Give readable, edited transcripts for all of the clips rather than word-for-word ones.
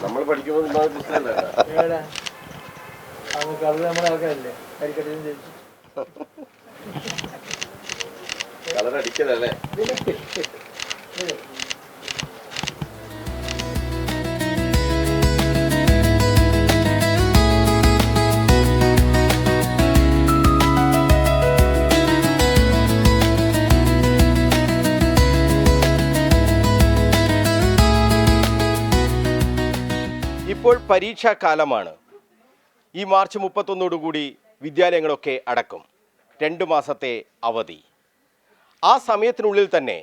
നമ്മൾ പഠിക്കുമ്പോൾ കളറടിക്കലല്ലേ. ഇപ്പോൾ പരീക്ഷാകാലമാണ്. ഈ മാർച്ച് 31 വിദ്യാലയങ്ങളൊക്കെ അടക്കും. 2 മാസത്തെ അവധി. ആ സമയത്തിനുള്ളിൽ തന്നെ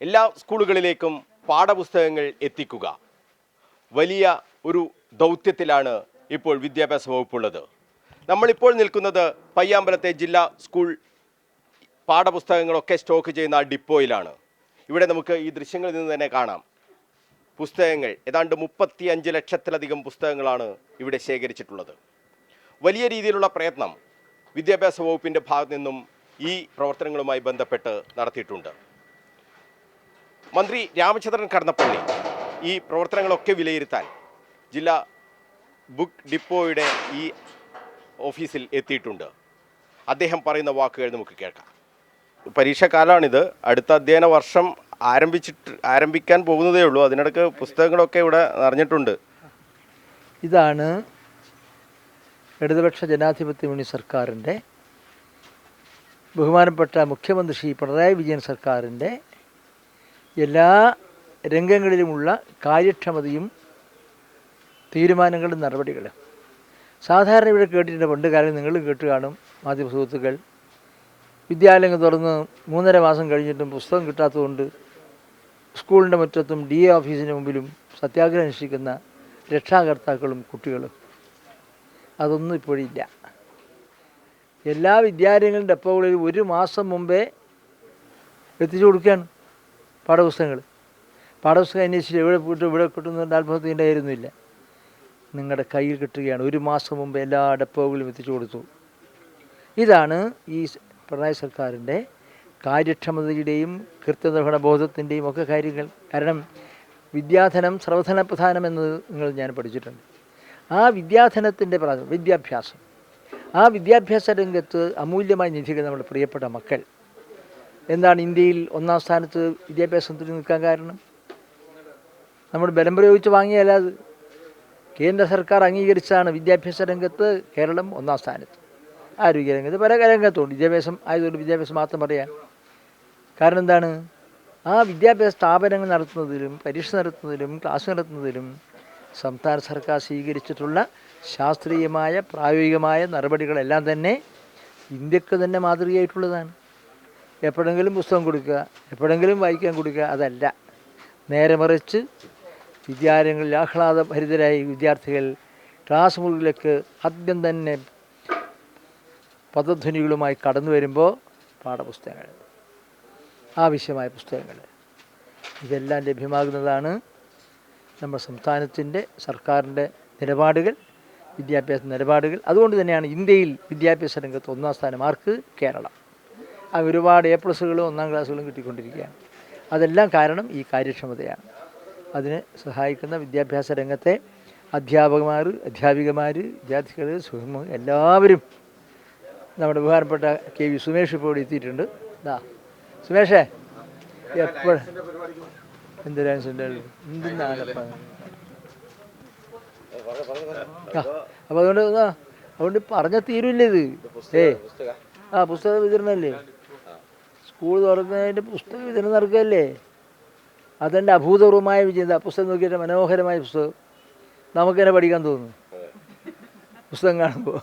എല്ലാ സ്കൂളുകളിലേക്കും പാഠപുസ്തകങ്ങൾ എത്തിക്കുക വലിയ ഒരു ദൗത്യത്തിലാണ് ഇപ്പോൾ വിദ്യാഭ്യാസ വകുപ്പുള്ളത്. നമ്മളിപ്പോൾ നിൽക്കുന്നത് പയ്യാമ്പലത്തെ ജില്ലാ സ്കൂൾ പാഠപുസ്തകങ്ങളൊക്കെ സ്റ്റോക്ക് ചെയ്യുന്ന ഡിപ്പോയിലാണ്. ഇവിടെ നമുക്ക് ഈ ദൃശ്യങ്ങളിൽ നിന്ന് തന്നെ കാണാം. പുസ്തകങ്ങൾ ഏതാണ്ട് 35 ലക്ഷത്തിലധികം പുസ്തകങ്ങളാണ് ഇവിടെ ശേഖരിച്ചിട്ടുള്ളത്. വലിയ രീതിയിലുള്ള പ്രയത്നം വിദ്യാഭ്യാസ വകുപ്പിൻ്റെ ഭാഗത്തു നിന്നും ഈ പ്രവർത്തനങ്ങളുമായി ബന്ധപ്പെട്ട് നടത്തിയിട്ടുണ്ട്. മന്ത്രി രാമചന്ദ്രൻ കടന്നപ്പള്ളി ഈ പ്രവർത്തനങ്ങളൊക്കെ വിലയിരുത്താൻ ജില്ലാ ബുക്ക് ഡിപ്പോയുടെ ഈ ഓഫീസിൽ എത്തിയിട്ടുണ്ട്. അദ്ദേഹം പറയുന്ന വാക്കുകൾ നമുക്ക് കേൾക്കാം. പരീക്ഷാകാലമാണിത്. അടുത്ത അധ്യയന വർഷം ആരംഭിക്കാൻ പോകുന്നതേ ഉള്ളൂ. അതിനിടയ്ക്ക് പുസ്തകങ്ങളൊക്കെ ഇവിടെ നിറഞ്ഞിട്ടുണ്ട്. ഇതാണ് ഇടതുപക്ഷ ജനാധിപത്യ മുന്നണി സർക്കാരിൻ്റെ ബഹുമാനപ്പെട്ട മുഖ്യമന്ത്രി ശ്രീ പിണറായി വിജയൻ സർക്കാരിൻ്റെ എല്ലാ രംഗങ്ങളിലുമുള്ള കാര്യക്ഷമതയും തീരുമാനങ്ങളും നടപടികളും. സാധാരണ ഇവിടെ കേട്ടിട്ടുണ്ട്, പണ്ട് കാലം നിങ്ങളും കേട്ട് കാണും മാധ്യമ സുഹൃത്തുക്കൾ, വിദ്യാലയങ്ങൾ തുറന്ന് 3.5 മാസം കഴിഞ്ഞിട്ടും പുസ്തകം കിട്ടാത്തതുകൊണ്ട് സ്കൂളിൻ്റെ മുറ്റത്തും DA ഓഫീസിന് മുമ്പിലും സത്യാഗ്രഹം അനുഷ്ഠിക്കുന്ന രക്ഷാകർത്താക്കളും കുട്ടികളും. അതൊന്നും ഇപ്പോഴില്ല. എല്ലാ വിദ്യാലയങ്ങളുടെ ഡെപ്പോകളിൽ 1 മാസം മുമ്പേ എത്തിച്ചു കൊടുക്കുകയാണ് പാഠപുസ്തകങ്ങൾ. പാഠപുസ്തകം അന്വേഷിച്ച് എവിടെ പോയിട്ട് ഇവിടെ കിട്ടുന്ന ആത്മഹത്യൻ്റെ ആയിരുന്നില്ല. നിങ്ങളുടെ കയ്യിൽ കിട്ടുകയാണ്. 1 മാസം മുമ്പ് എല്ലാ ഡെപ്പോകളിലും എത്തിച്ചു കൊടുത്തു. ഇതാണ് ഈ പിണറായി സർക്കാരിൻ്റെ കാര്യക്ഷമതയുടെയും കൃത്യനിർവഹണ ബോധത്തിൻ്റെയും ഒക്കെ കാര്യങ്ങൾ. കാരണം വിദ്യാധനം സർവധന പ്രധാനം എന്നത് ഞാൻ പഠിച്ചിട്ടുണ്ട്. ആ വിദ്യാധനത്തിൻ്റെ പ്രാധാന്യം, വിദ്യാഭ്യാസം, ആ വിദ്യാഭ്യാസ രംഗത്ത് അമൂല്യമായ നിധികൾ നമ്മുടെ പ്രിയപ്പെട്ട മക്കൾ. എന്താണ് ഇന്ത്യയിൽ 1-ാം സ്ഥാനത്ത് വിദ്യാഭ്യാസത്തിൽ നിൽക്കാൻ കാരണം? നമ്മൾ ബലം പ്രയോഗിച്ച് വാങ്ങിയല്ല, അത് കേന്ദ്ര സർക്കാർ അംഗീകരിച്ചാണ്. വിദ്യാഭ്യാസ രംഗത്ത് കേരളം 1-ാം സ്ഥാനത്ത്. ആരോഗ്യരംഗത്ത് പല രംഗത്തുണ്ട്. വിദ്യാഭ്യാസം ആയതുകൊണ്ട് വിദ്യാഭ്യാസം മാത്രം പറയാം. കാരണം എന്താണ്? ആ വിദ്യാഭ്യാസ സ്ഥാപനങ്ങൾ നടത്തുന്നതിലും പരീക്ഷ നടത്തുന്നതിലും ക്ലാസ് നടത്തുന്നതിലും സംസ്ഥാന സർക്കാർ സ്വീകരിച്ചിട്ടുള്ള ശാസ്ത്രീയമായ പ്രായോഗികമായ നടപടികളെല്ലാം തന്നെ ഇന്ത്യക്ക് തന്നെ മാതൃകയായിട്ടുള്ളതാണ്. എപ്പോഴെങ്കിലും പുസ്തകം കൊടുക്കുക, എപ്പോഴെങ്കിലും വായിക്കാൻ കൊടുക്കുക, അതല്ല. നേരെ മറിച്ച് വിദ്യാലയങ്ങളിൽ ആഹ്ലാദഭരിതരായി വിദ്യാർത്ഥികൾ ക്ലാസ് മുറിയിലേക്ക് ആദ്യം തന്നെ പദധ്വനികളുമായി കടന്നു വരുമ്പോൾ പാഠപുസ്തകങ്ങൾ, ആവശ്യമായ പുസ്തകങ്ങൾ, ഇതെല്ലാം ലഭ്യമാകുന്നതാണ്. നമ്മുടെ സംസ്ഥാനത്തിൻ്റെ സർക്കാരിൻ്റെ നിലപാടുകൾ, വിദ്യാഭ്യാസ നിലപാടുകൾ. അതുകൊണ്ട് തന്നെയാണ് ഇന്ത്യയിൽ വിദ്യാഭ്യാസ രംഗത്ത് 1-ാം സ്ഥാനമാർക്ക് കേരളം. ഒരുപാട് A+ 1-ാം ക്ലാസ്സുകളും കിട്ടിക്കൊണ്ടിരിക്കുകയാണ്. അതെല്ലാം കാരണം ഈ കാര്യക്ഷമതയാണ്. അതിന് സഹായിക്കുന്ന വിദ്യാഭ്യാസ രംഗത്തെ അധ്യാപികമാർ, വിദ്യാർത്ഥികൾ, എല്ലാവരും. നമ്മുടെ ബഹുമാനപ്പെട്ട KV സുമേഷ് ഇപ്പോൾ ഇവിടെ എത്തിയിട്ടുണ്ട്. സുമേഷേ, എപ്പോഴും എന്തിനാണ് അപ്പോൾ അതുകൊണ്ട് പറഞ്ഞ തീരുമില്ല ഇത്. പുസ്തക വിതരണമല്ലേ, സ്കൂൾ തുറക്കുന്നതിൻ്റെ പുസ്തക വിതരണം നടക്കുകയല്ലേ. അതെൻ്റെ അഭൂതപൂർവമായ വിജയം. പുസ്തകം നോക്കിയിട്ട് മനോഹരമായ പുസ്തകം, നമുക്കെന്നെ പഠിക്കാൻ തോന്നുന്നു പുസ്തകം കാണുമ്പോൾ.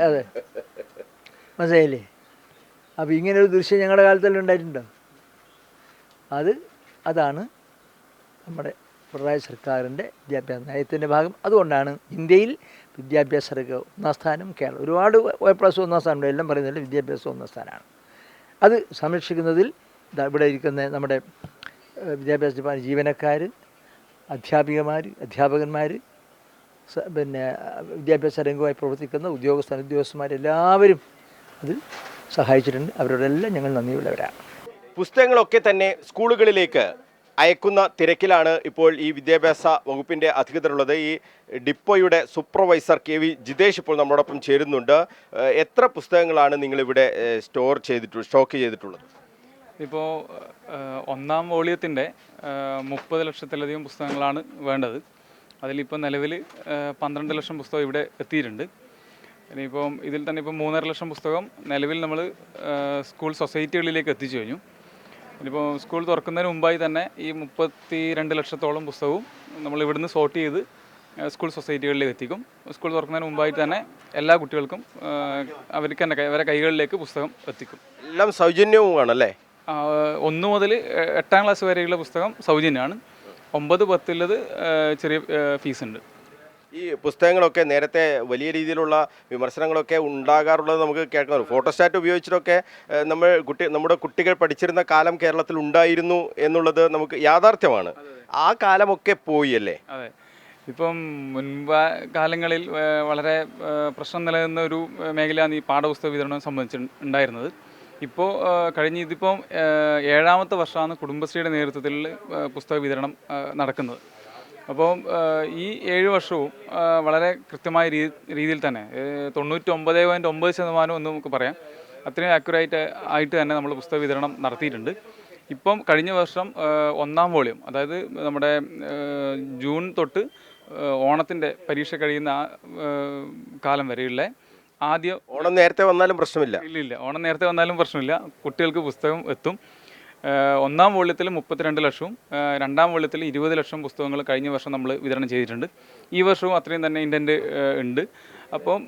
അതെ മനസ്സിലായില്ലേ? അപ്പോൾ ഇങ്ങനൊരു ദൃശ്യം ഞങ്ങളുടെ കാലത്തെല്ലാം ഉണ്ടായിട്ടുണ്ടോ? അതാണ് നമ്മുടെ പിണറായി സർക്കാരിൻ്റെ വിദ്യാഭ്യാസ നയത്തിൻ്റെ ഭാഗം. അതുകൊണ്ടാണ് ഇന്ത്യയിൽ വിദ്യാഭ്യാസ രംഗം 1-ാം സ്ഥാനം കേരളം. ഒരുപാട് A+ 1-ാം സ്ഥാനം എല്ലാം പറയുന്നില്ല, വിദ്യാഭ്യാസം 1-ാം സ്ഥാനമാണ്. അത് സംരക്ഷിക്കുന്നതിൽ ഇവിടെ ഇരിക്കുന്ന നമ്മുടെ വിദ്യാഭ്യാസ ഡിപ്പാർട്ട്മെൻറ്റ് ജീവനക്കാർ, അധ്യാപകന്മാർ, പിന്നെ വിദ്യാഭ്യാസ രംഗവുമായി പ്രവർത്തിക്കുന്ന ഉദ്യോഗസ്ഥന്മാരെല്ലാവരും അത് സഹായിച്ചിട്ടുണ്ട്. അവരോടെല്ലാം ഞങ്ങൾ നന്ദിയുള്ളവരാണ്. പുസ്തകങ്ങളൊക്കെ തന്നെ സ്കൂളുകളിലേക്ക് അയക്കുന്ന തിരക്കിലാണ് ഇപ്പോൾ ഈ വിദ്യാഭ്യാസ വകുപ്പിൻ്റെ അധികൃതരുള്ളത്. ഈ ഡിപ്പോയുടെ സൂപ്പർവൈസർ KV ജിതേഷ് ഇപ്പോൾ നമ്മളോടൊപ്പം ചേരുന്നുണ്ട്. എത്ര പുസ്തകങ്ങളാണ് നിങ്ങളിവിടെ സ്റ്റോക്ക് ചെയ്തിട്ടുള്ളത്? ഇപ്പോൾ ഒന്നാം വോളിയത്തിൻ്റെ 30 ലക്ഷത്തിലധികം പുസ്തകങ്ങളാണ് വേണ്ടത്. അതിലിപ്പോൾ നിലവിൽ 12 ലക്ഷം പുസ്തകം ഇവിടെ എത്തിയിട്ടുണ്ട്. ഇനിയിപ്പം ഇതിൽ തന്നെ ഇപ്പോൾ 3.5 ലക്ഷം പുസ്തകം നിലവിൽ നമ്മൾ സ്കൂൾ സൊസൈറ്റികളിലേക്ക് എത്തിച്ചു കഴിഞ്ഞു. ഇനിയിപ്പോൾ സ്കൂൾ തുറക്കുന്നതിന് മുമ്പായി തന്നെ ഈ 32 ലക്ഷത്തോളം പുസ്തകവും നമ്മൾ ഇവിടുന്ന് സോർട്ട് ചെയ്ത് സ്കൂൾ സൊസൈറ്റികളിലേക്ക് എത്തിക്കും. സ്കൂൾ തുറക്കുന്നതിന് മുമ്പായി തന്നെ എല്ലാ കുട്ടികൾക്കും അവർക്ക് തന്നെ അവരുടെ കൈകളിലേക്ക് പുസ്തകം എത്തിക്കും. എല്ലാം സൗജന്യവുമാണല്ലേ? 1 മുതൽ 8ാം ക്ലാസ് വരെയുള്ള പുസ്തകം സൗജന്യമാണ്. 9, 10 ചെറിയ ഫീസുണ്ട്. ഈ പുസ്തകങ്ങളൊക്കെ നേരത്തെ വലിയ രീതിയിലുള്ള വിമർശനങ്ങളൊക്കെ ഉണ്ടാകാറുള്ളത് നമുക്ക് കേൾക്കാം. ഫോട്ടോസ്റ്റാറ്റ് ഉപയോഗിച്ചിട്ടൊക്കെ നമ്മുടെ കുട്ടികൾ പഠിച്ചിരുന്ന കാലം കേരളത്തിൽ ഉണ്ടായിരുന്നു എന്നുള്ളത് നമുക്ക് യാഥാർത്ഥ്യമാണ്. ആ കാലമൊക്കെ പോയി അല്ലേ? അതെ. ഇപ്പം മുൻപ് കാലങ്ങളിൽ വളരെ പ്രശ്നം നിലനിന്ന ഒരു മേഖലയാണ് ഈ പാഠപുസ്തക വിതരണം സംബന്ധിച്ചുണ്ടായിരുന്നത്. ഇപ്പോൾ ഇതിപ്പം 7ാമത്തെ വർഷമാണ് കുടുംബശ്രീയുടെ നേതൃത്വത്തിൽ പുസ്തക വിതരണം നടക്കുന്നത്. അപ്പോൾ ഈ 7 വർഷവും വളരെ കൃത്യമായ രീതിയിൽ തന്നെ 99.9% എന്ന് നമുക്ക് പറയാം, അത്രയും ആക്യുറേറ്റ് ആയിട്ട് തന്നെ നമ്മൾ പുസ്തക വിതരണം നടത്തിയിട്ടുണ്ട്. ഇപ്പം കഴിഞ്ഞ വർഷം 1ാം വോളിയം, അതായത് നമ്മുടെ ജൂൺ തൊട്ട് ഓണത്തിൻ്റെ പരീക്ഷ കഴിയുന്ന ആ കാലം വരെയുള്ള ഓണം നേരത്തെ വന്നാലും പ്രശ്നമില്ല. ഇല്ല, ഓണം നേരത്തെ വന്നാലും പ്രശ്നമില്ല, കുട്ടികൾക്ക് പുസ്തകം എത്തും. 1ാം വോള്യത്തിൽ 32 ലക്ഷവും 2ാം വോള്യത്തിൽ 20 ലക്ഷം പുസ്തകങ്ങൾ കഴിഞ്ഞ വർഷം നമ്മൾ വിതരണം ചെയ്തിട്ടുണ്ട്. ഈ വർഷവും അത്രയും തന്നെ ഇൻറ്റൻറ്റ് ഉണ്ട്. അപ്പം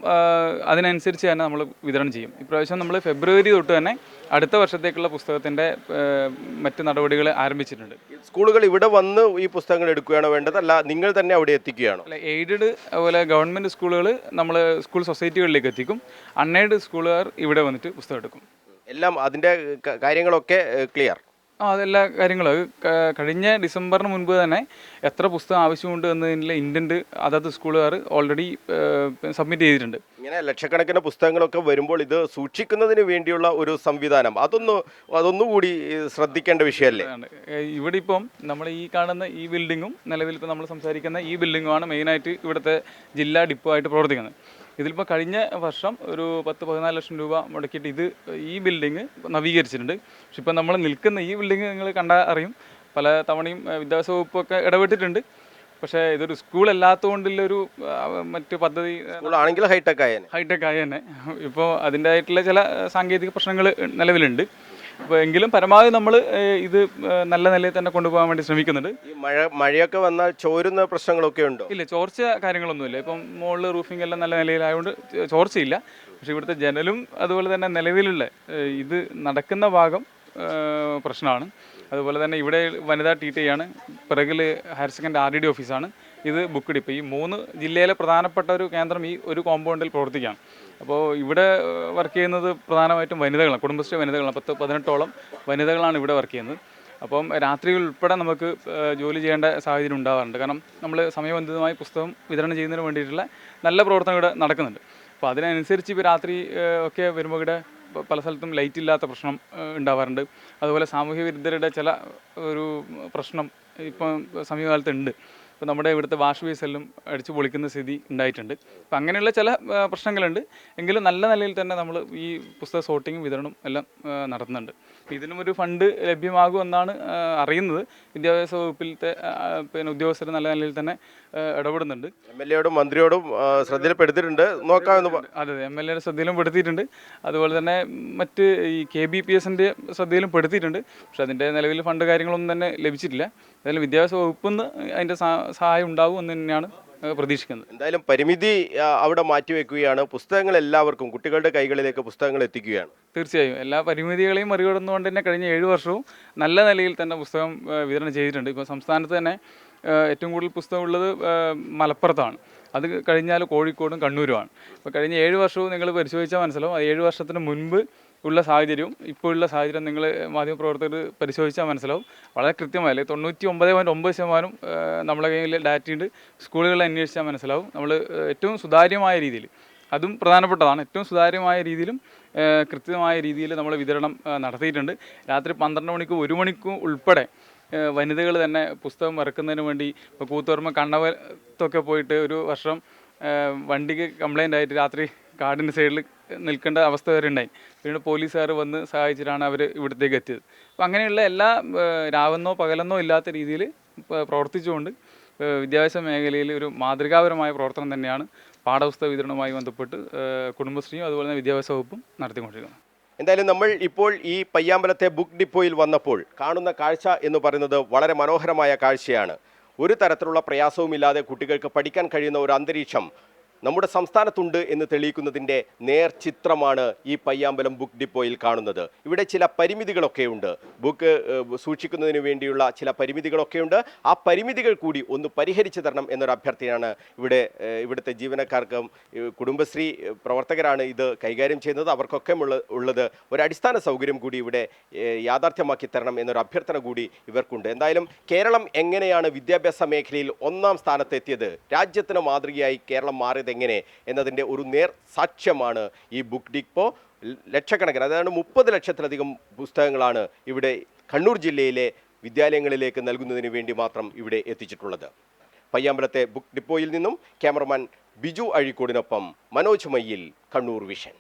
അതിനനുസരിച്ച് തന്നെ നമ്മൾ വിതരണം ചെയ്യും. ഇപ്രാവശ്യം നമ്മൾ ഫെബ്രുവരി തൊട്ട് തന്നെ അടുത്ത വർഷത്തേക്കുള്ള പുസ്തകത്തിൻ്റെ മറ്റ് നടപടികൾ ആരംഭിച്ചിട്ടുണ്ട്. സ്കൂളുകൾ ഇവിടെ വന്ന് ഈ പുസ്തകങ്ങൾ എടുക്കുകയാണോ വേണ്ടത്, അല്ല നിങ്ങൾ തന്നെ അവിടെ എത്തിക്കുകയാണോ? അല്ല, എയ്ഡഡ് അതുപോലെ ഗവൺമെൻറ് സ്കൂളുകൾ നമ്മൾ സ്കൂൾ സൊസൈറ്റികളിലേക്ക് എത്തിക്കും. അൺഎയ്ഡഡ് സ്കൂളുകാർ ഇവിടെ വന്നിട്ട് പുസ്തകം എടുക്കും. എല്ലാം അതിൻ്റെ കാര്യങ്ങളൊക്കെ ക്ലിയർ? അതെല്ലാ കാര്യങ്ങളും കഴിഞ്ഞ ഡിസംബറിന് മുൻപ് തന്നെ എത്ര പുസ്തകം ആവശ്യമുണ്ട് എന്നതിൻ്റെ ഇൻറ്റൻറ്റ് അതത് സ്കൂളുകാർ ഓൾറെഡി സബ്മിറ്റ് ചെയ്തിട്ടുണ്ട്. ഇങ്ങനെ ലക്ഷക്കണക്കിന് പുസ്തകങ്ങളൊക്കെ വരുമ്പോൾ ഇത് സൂക്ഷിക്കുന്നതിന് വേണ്ടിയുള്ള ഒരു സംവിധാനം അതൊന്നുകൂടി ശ്രദ്ധിക്കേണ്ട വിഷയമല്ലേ? ഇവിടെ ഇപ്പം നമ്മൾ ഈ കാണുന്ന ഈ ബിൽഡിങ്ങും നിലവിൽ ഇപ്പോൾ നമ്മൾ സംസാരിക്കുന്ന ഈ ബിൽഡിങ്ങുമാണ് മെയിനായിട്ട് ഇവിടുത്തെ ജില്ലാ ഡിപ്പോ ആയിട്ട് പ്രവർത്തിക്കുന്നത്. ഇതിലിപ്പോൾ കഴിഞ്ഞ വർഷം ഒരു 10-14 ലക്ഷം രൂപ മുടക്കിയിട്ട് ഈ ബിൽഡിങ് നവീകരിച്ചിട്ടുണ്ട്. പക്ഷെ ഇപ്പം നമ്മൾ നിൽക്കുന്ന ഈ ബിൽഡിങ് നിങ്ങൾ കണ്ടാൽ അറിയും, പല തവണയും വിദ്യാഭ്യാസ വകുപ്പൊക്കെ ഇടപെട്ടിട്ടുണ്ട്. പക്ഷേ ഇതൊരു സ്കൂൾ അല്ലാത്തതുകൊണ്ടുള്ളൊരു മറ്റ് പദ്ധതി ആണെങ്കിൽ ഹൈടെക് ആയി തന്നെ ഇപ്പോൾ അതിൻ്റെതായിട്ടുള്ള ചില സാങ്കേതിക പ്രശ്നങ്ങൾ നിലവിലുണ്ട്. അപ്പോൾ എങ്കിലും പരമാവധി നമ്മൾ ഇത് നല്ല നിലയിൽ തന്നെ കൊണ്ടുപോകാൻ വേണ്ടി ശ്രമിക്കുന്നുണ്ട്. മഴയൊക്കെ വന്നാൽ ചോരുന്ന പ്രശ്നങ്ങളൊക്കെ ഉണ്ടോ? ഇല്ല, ചോർച്ച കാര്യങ്ങളൊന്നുമില്ല. ഇപ്പം മുകളിൽ റൂഫിംഗ് എല്ലാം നല്ല നിലയിലായതുകൊണ്ട് ചോർച്ചയില്ല. പക്ഷേ ഇവിടുത്തെ ജനലും അതുപോലെ തന്നെ നിലവിലുള്ള ഇത് നടക്കുന്ന ഭാഗം പ്രശ്നമാണ്. അതുപോലെ തന്നെ ഇവിടെ വനിതാ TTI ആണ്, പിറകിൽ ഹയർ സെക്കൻഡറി RDD ഓഫീസാണ്, ഇത് ബുക്ക് ഡിപ്പോ. ഈ 3 ജില്ലയിലെ പ്രധാനപ്പെട്ട ഒരു കേന്ദ്രം ഈ ഒരു കോമ്പൗണ്ടിൽ പ്രവർത്തിക്കുകയാണ്. അപ്പോൾ ഇവിടെ വർക്ക് ചെയ്യുന്നത് പ്രധാനമായിട്ടും വനിതകളാണ്, കുടുംബശ്രീ വനിതകളാണ്. 10-18ഓളം വനിതകളാണ് ഇവിടെ വർക്ക് ചെയ്യുന്നത്. അപ്പം രാത്രിയിൽ ഉൾപ്പെടെ നമുക്ക് ജോലി ചെയ്യേണ്ട സാഹചര്യം ഉണ്ടാകാറുണ്ട്. കാരണം നമ്മൾ സമയബന്ധിതമായി പുസ്തകം വിതരണം ചെയ്യുന്നതിന് വേണ്ടിയിട്ടുള്ള നല്ല പ്രവർത്തനം ഇവിടെ നടക്കുന്നുണ്ട്. അപ്പോൾ അതിനനുസരിച്ച് ഇപ്പോൾ രാത്രി ഒക്കെ വരുമ്പോൾ ഇവിടെ പല സ്ഥലത്തും ലൈറ്റ് ഇല്ലാത്ത പ്രശ്നം ഉണ്ടാവാറുണ്ട്. അതുപോലെ സാമൂഹ്യ വിരുദ്ധരുടെ ചില ഒരു പ്രശ്നം ഇപ്പം സമീപകാലത്ത് ഉണ്ട്. ഇപ്പോൾ നമ്മുടെ ഇവിടുത്തെ വാഷ് ബേസെല്ലാം അടിച്ചു പൊളിക്കുന്ന സ്ഥിതി ഉണ്ടായിട്ടുണ്ട്. അപ്പം അങ്ങനെയുള്ള ചില പ്രശ്നങ്ങളുണ്ട്. എങ്കിലും നല്ല നിലയിൽ തന്നെ നമ്മൾ ഈ പുസ്തക സോർട്ടിങ്ങും വിതരണവും എല്ലാം നടത്തുന്നുണ്ട്. അപ്പോൾ ഇതിനും ഒരു ഫണ്ട് ലഭ്യമാകുമെന്നാണ് അറിയുന്നത്. വിദ്യാഭ്യാസ വകുപ്പിലത്തെ ഉദ്യോഗസ്ഥർ നല്ല നിലയിൽ തന്നെ ഇടപെടുന്നുണ്ട്. MLA-യോടും മന്ത്രിയോടും ശ്രദ്ധയിൽപ്പെടുത്തിയിട്ടുണ്ട്, നോക്കാമെന്ന്. അതെ, MLA-യുടെ ശ്രദ്ധയിലും പെടുത്തിയിട്ടുണ്ട്. അതുപോലെ തന്നെ മറ്റ് ഈ KBPS-ൻ്റെ ശ്രദ്ധയിലും പെടുത്തിയിട്ടുണ്ട്. പക്ഷെ അതിൻ്റെ നിലവിൽ ഫണ്ട് കാര്യങ്ങളൊന്നും തന്നെ ലഭിച്ചിട്ടില്ല. എന്തായാലും വിദ്യാഭ്യാസ വകുപ്പിൽ നിന്ന് അതിൻ്റെ സഹായം ഉണ്ടാകും എന്ന് തന്നെയാണ് പ്രതീക്ഷിക്കുന്നത്. എന്തായാലും പരിമിതി അവിടെ മാറ്റിവെക്കുകയാണ്, പുസ്തകങ്ങൾ എല്ലാവർക്കും കുട്ടികളുടെ കൈകളിലേക്ക് പുസ്തകങ്ങൾ എത്തിക്കുകയാണ്. തീർച്ചയായും എല്ലാ പരിമിതികളെയും മറികടന്നുകൊണ്ട് തന്നെ കഴിഞ്ഞ 7 വർഷവും നല്ല നിലയിൽ തന്നെ പുസ്തകം വിതരണം ചെയ്തിട്ടുണ്ട്. ഇപ്പോൾ സംസ്ഥാനത്ത് തന്നെ ഏറ്റവും കൂടുതൽ പുസ്തകം ഉള്ളത് മലപ്പുറത്താണ്. അത് കഴിഞ്ഞാൽ കോഴിക്കോടും കണ്ണൂരുമാണ്. ഇപ്പോൾ കഴിഞ്ഞ 7 വർഷവും നിങ്ങൾ പരിശോധിച്ചാൽ മനസ്സിലാവും. 7 വർഷത്തിന് മുൻപ് ഉള്ള സാഹചര്യവും ഇപ്പോഴുള്ള സാഹചര്യം നിങ്ങൾ മാധ്യമപ്രവർത്തകർ പരിശോധിച്ചാൽ മനസ്സിലാവും. വളരെ കൃത്യമായി 99.9% നമ്മളെ കയ്യിൽ ഡാറ്റയുണ്ട്. സ്കൂളുകളിൽ അന്വേഷിച്ചാൽ മനസ്സിലാവും. നമ്മൾ ഏറ്റവും സുതാര്യമായ രീതിയിൽ അതും പ്രധാനപ്പെട്ടതാണ്. ഏറ്റവും സുതാര്യമായ രീതിയിലും കൃത്യമായ രീതിയിൽ നമ്മൾ വിതരണം നടത്തിയിട്ടുണ്ട്. രാത്രി 12 മണിക്കും 1 മണിക്കും ഉൾപ്പെടെ വനിതകൾ തന്നെ പുസ്തകം ഇറക്കുന്നതിന് വേണ്ടി ഇപ്പോൾ കൂത്തുപറമ്പ് കണ്ണവത്തൊക്കെ പോയിട്ട് ഒരു വർഷം വണ്ടിക്ക് കംപ്ലൈൻ്റ് ആയിട്ട് രാത്രി കാടിൻ്റെ സൈഡിൽ നിൽക്കേണ്ട അവസ്ഥ വരെ ഉണ്ടായി. പിന്നീട് പോലീസുകാർ വന്ന് സഹായിച്ചിട്ടാണ് അവർ ഇവിടത്തേക്ക് എത്തിയത്. അപ്പോൾ അങ്ങനെയുള്ള എല്ലാ രാവെന്നോ പകലെന്നോ ഇല്ലാത്ത രീതിയിൽ പ്രവർത്തിച്ചുകൊണ്ട് വിദ്യാഭ്യാസ മേഖലയിൽ ഒരു മാതൃകാപരമായ പ്രവർത്തനം തന്നെയാണ് പാഠപുസ്തക വിതരണവുമായി ബന്ധപ്പെട്ട് കുടുംബശ്രീയും അതുപോലെ തന്നെ വിദ്യാഭ്യാസ വകുപ്പും നടത്തിക്കൊണ്ടിരിക്കുന്നത്. എന്തായാലും നമ്മൾ ഇപ്പോൾ ഈ പയ്യാമ്പലത്തെ ബുക്ക് ഡിപ്പോയിൽ വന്നപ്പോൾ കാണുന്ന കാഴ്ച എന്ന് പറയുന്നത് വളരെ മനോഹരമായ കാഴ്ചയാണ്. ഒരു തരത്തിലുള്ള പ്രയാസവുമില്ലാതെ കുട്ടികൾക്ക് പഠിക്കാൻ കഴിയുന്ന ഒരു അന്തരീക്ഷം നമ്മുടെ സംസ്ഥാനത്തുണ്ട് എന്ന് തെളിയിക്കുന്നതിൻ്റെ നേർചിത്രമാണ് ഈ പയ്യാമ്പലം ബുക്ക് ഡിപ്പോയിൽ കാണുന്നത്. ഇവിടെ ചില പരിമിതികളൊക്കെയുണ്ട്, ബുക്ക് സൂക്ഷിക്കുന്നതിന് വേണ്ടിയുള്ള ചില പരിമിതികളൊക്കെയുണ്ട്. ആ പരിമിതികൾ കൂടി ഒന്ന് പരിഹരിച്ചു തരണം എന്നൊരു അഭ്യർത്ഥനയാണ് ഇവിടുത്തെ ജീവനക്കാർക്കും കുടുംബശ്രീ പ്രവർത്തകരാണ് ഇത് കൈകാര്യം ചെയ്യുന്നത്. അവർക്കൊക്കെ ഉള്ളത് ഒരു അടിസ്ഥാന സൗകര്യം കൂടി ഇവിടെ യാഥാർത്ഥ്യമാക്കി തരണം എന്നൊരു അഭ്യർത്ഥന കൂടി ഇവർക്കുണ്ട്. എന്തായാലും കേരളം എങ്ങനെയാണ് വിദ്യാഭ്യാസ മേഖലയിൽ 1ാം സ്ഥാനത്തെത്തിയത്, രാജ്യത്തിന് മാതൃകയായി കേരളം മാറിയത് എങ്ങനെ എന്നതിൻ്റെ ഒരു നേർ സാക്ഷ്യമാണ് ഈ ബുക്ക് ഡിപ്പോ. ലക്ഷക്കണക്കിന്, അതായത് 30 ലക്ഷത്തിലധികം പുസ്തകങ്ങളാണ് ഇവിടെ കണ്ണൂർ ജില്ലയിലെ വിദ്യാലയങ്ങളിലേക്ക് നൽകുന്നതിന് വേണ്ടി മാത്രം ഇവിടെ എത്തിച്ചിട്ടുള്ളത്. പയ്യാമ്പലത്തെ ബുക്ക് ഡിപ്പോയിൽ നിന്നും ക്യാമറമാൻ ബിജു അഴീക്കോടിനൊപ്പം മനോജ് മയ്യിൽ, കണ്ണൂർ വിഷൻ.